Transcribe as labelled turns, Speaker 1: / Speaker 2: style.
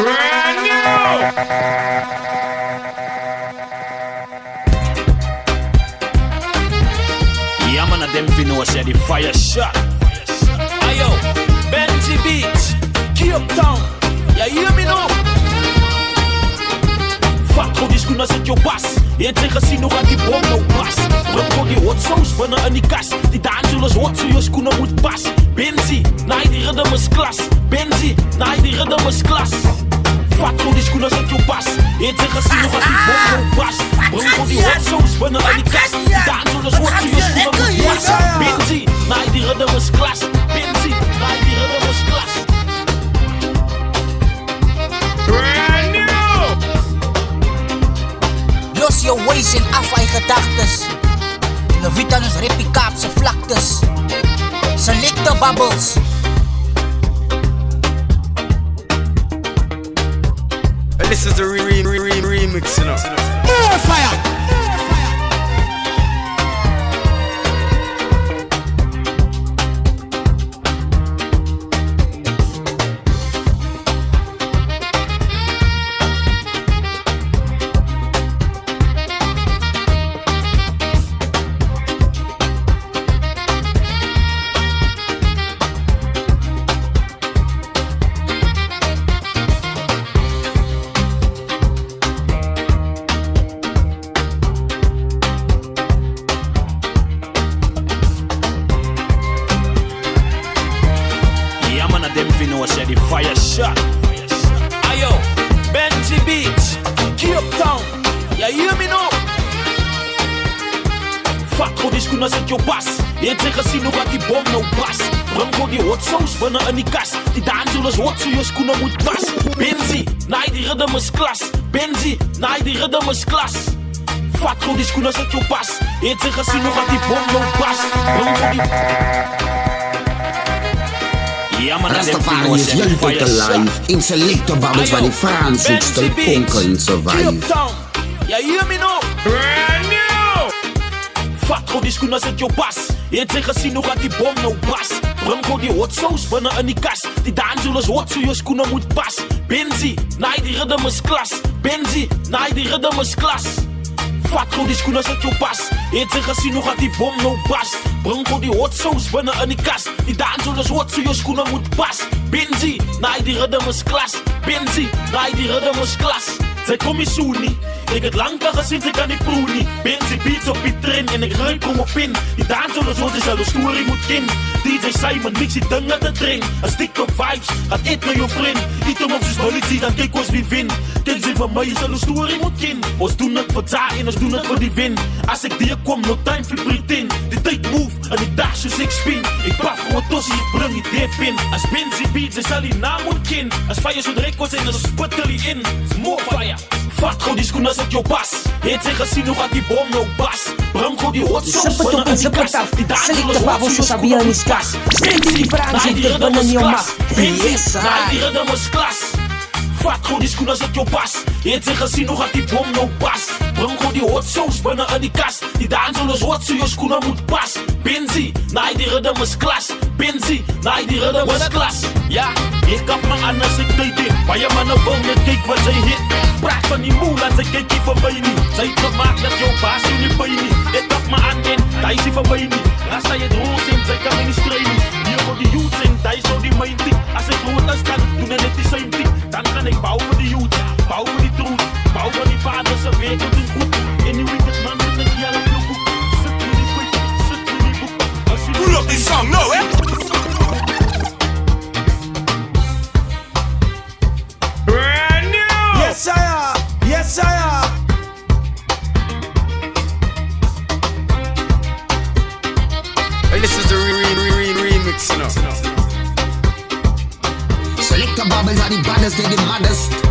Speaker 1: Brand new! Yeah, man, them finna say the fire shot. Ayo, Benji Beach, Cape Town. Yeah, you hear me now? Fuck hoe die schoenen zet je pas. Je tegen casino gaat die bom nou pas. Ruk voor die hot sauce binnen in die kast. Die dansers hot zo je schoenen moet pas. Benzi, nee die rhythm is klas. Benzi, nee die rhythm is klas. Fuck hoe die schoenen zet je pas. Je tegen casino gaat die bom nou pas. Ruk voor die hot sauce binnen in die kast. Die dansers hot zo je schoenen moet pas. Benzi, nee die rhythm is klas. Benzi, nee die rhythm is klas.
Speaker 2: Los je ways en af aan je gedachtes. Levitan is rippie Kaapse vlaktes. Selecte bubbles.
Speaker 3: And this is the remix, you know.
Speaker 2: Fire!
Speaker 1: The fire shot. Ayo, Benji Beach, Cape Town. Yeah, you hear me now? Fuck hoe die schoenen zet je pas. Je tegen casino gaat die bom nou pas. Ruk voor die hot sauce binnen in die kast. Die dansers hot zo je schoenen moet pas. Benzi, nee die rhythm is klas. Benzi, nee die rhythm is klas. Fuck hoe die schoenen zet je pas. Je tegen casino gaat die bom nou pas. Ruk voor die...
Speaker 4: Rastafari is young people alive. In selector bubbles waar die Frans zoekt de konkeln survive.
Speaker 1: Ja, you hear me now? Brand new! Fuck hoe die schoenen zet je pas. Je tegen casino gaat die bom nou pas. Ruk voor die hot sauce binnen in die kast. Die dansers hot zo je schoenen moet pas. Benzi, nee die rhythm is klas. Benzi, nee die rhythm is klas. Fuck hoe die schoenen zet je pas. Je tegen casino gaat die bom nou pas. Breng voor die hot sauce binnen in die kast. Die dansers hot zo je schoenen moet pas. Benzi, nee die rhythm is klas. Benzi, nee die rhythm is klas. Zij kom je zo niet. Ik het lang kan gezien, ze kan niet proeven niet. Benzi beats op die train en ik ruik kom op in. Die dansers hot is al de story moet kin. DJ Simon mix die dingen te train. Een stick op vibes, gaat eet met je vriend. Eet hem op zijn politie, dan kijk ons wie win. Kijk ze van mij, is al de story moet kin. Ons doen het voor zaak en ons doen het voor die win. Als ik die kom, no time for pretend. Die tijd move en die dag zoals ik spin. Ik paf gewoon tossie, ik breng die diep in. Als Benzi beats, is al die naam moet kin. Als fire zo direct was en dan sput er die in. Is more fire. Fuck hoe die schoenen zet je pas. Je tegen casino gaat die bom nou pas. Breng gewoon die hot sauce binnen in die kast. Die dansers hot zo je schoenen moet pas. Benzi, nee die rhythm is klas. Benzi, nee die rhythm is klas. Fuck hoe die schoenen zet je pas. Je tegen casino gaat die bom nou pas. Breng gewoon die hot sauce binnen in die kast. Die dansers hot zo je schoenen moet pas. Benzi, nee die rhythm is klas. Benzi, nee die rhythm is klas. Ja, ik kap me aan als ik tijd in. Maar je mannen wil net kijk wat zij hit. Praat van die moe, laat ze kijken van mij niet. Zij heeft gemaakt dat jouw baas je niet bij niet. Ik kap me aan en daar is hij van mij niet. Als zij het roos in, zij kan me niet strijden. Hier voor die youth in, daar is zo die mijn tik. Als ik groot als kan, doen er net die same tik. Dan kan ik bouwen voor die youth, bouwen voor die troep. Bouwen voor die vaders, ze weten het goed. En die weekend man met een gel op je boek. Zit in die boek, zit in die boek.
Speaker 3: Pull up this song now, eh?
Speaker 1: Brand new!
Speaker 3: Yes, I am. Yes, I am. And this is the remix, you know.
Speaker 4: Selector bubbles are the baddest, they the maddest.